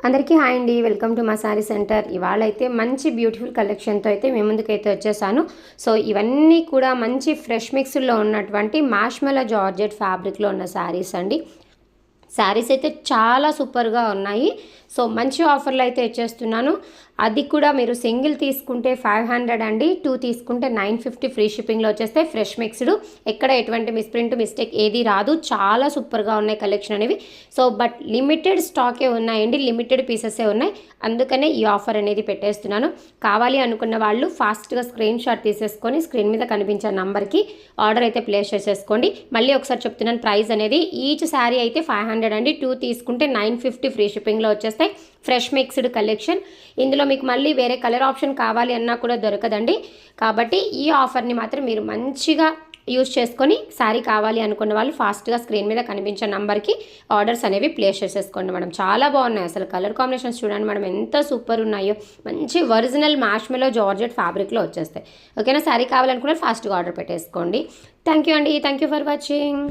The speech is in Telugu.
అందరికీ హాయ్ అండి, వెల్కమ్ టు మా సారీ సెంటర్. ఇవాళ అయితే మంచి బ్యూటిఫుల్ కలెక్షన్తో అయితే మేము ముందుకైతే వచ్చేసాను. సో ఇవన్నీ కూడా మంచి ఫ్రెష్ మిక్స్డ్లో ఉన్నటువంటి మాష్మెలో జార్జెట్ ఫ్యాబ్రిక్లో ఉన్న శారీస్ అండి. శారీస్ అయితే చాలా సూపర్గా ఉన్నాయి. సో మంచి ఆఫర్లు అయితే ఇచ్చేస్తున్నాను. అది కూడా మీరు సింగిల్ తీసుకుంటే 500 అండి, 2 తీసుకుంటే 950 ఫ్రీ షిప్పింగ్లో వచ్చేస్తాయి. ఫ్రెష్ మిక్స్డ్, ఎక్కడ ఎటువంటి మిస్ప్రింట్ మిస్టేక్ ఏది రాదు. చాలా సూపర్గా ఉన్నాయి కలెక్షన్ అనేవి. సో బట్ లిమిటెడ్ స్టాకే ఉన్నాయండి, లిమిటెడ్ పీసెసే ఉన్నాయి. అందుకనే ఈ ఆఫర్ అనేది పెట్టేస్తున్నాను. కావాలి అనుకున్న వాళ్ళు ఫాస్ట్గా స్క్రీన్ షాట్ తీసేసుకొని స్క్రీన్ మీద కనిపించే నంబర్కి ఆర్డర్ అయితే ప్లేస్ చేసేసుకోండి. మళ్ళీ ఒకసారి చెప్తున్నాను, ప్రైస్ అనేది ఈచ్ శారీ అయితే 500 అండి, 2 తీసుకుంటే 950 ఫ్రీ షిప్పింగ్లో వచ్చేస్తాయి. Fresh mixed collection. ఇందులో మీకు మళ్ళీ వేరే కలర్ ఆప్షన్ కావాలి అన్నా కూడా దొరకదండి. కాబట్టి ఈ ఆఫర్ని మాత్రం మీరు మంచిగా యూజ్ చేసుకొని శారీ కావాలి అనుకున్న వాళ్ళు ఫాస్ట్గా స్క్రీన్ మీద కనిపించే నంబర్కి ఆర్డర్స్ అనేవి ప్లేస్ చేసేసుకోండి మేడం. చాలా బాగున్నాయి అసలు, కలర్ కాంబినేషన్స్ చూడండి మేడం ఎంత సూపర్ ఉన్నాయో. మంచి ఒరిజినల్ మాష్మెలో జార్జెట్ ఫ్యాబ్రిక్లో వచ్చేస్తాయి. ఓకేనా, శారీ కావాలనుకున్న ఫాస్ట్గా ఆర్డర్ పెట్టేసుకోండి. థ్యాంక్ యూ అండి, థ్యాంక్ యూ ఫర్ వాచింగ్.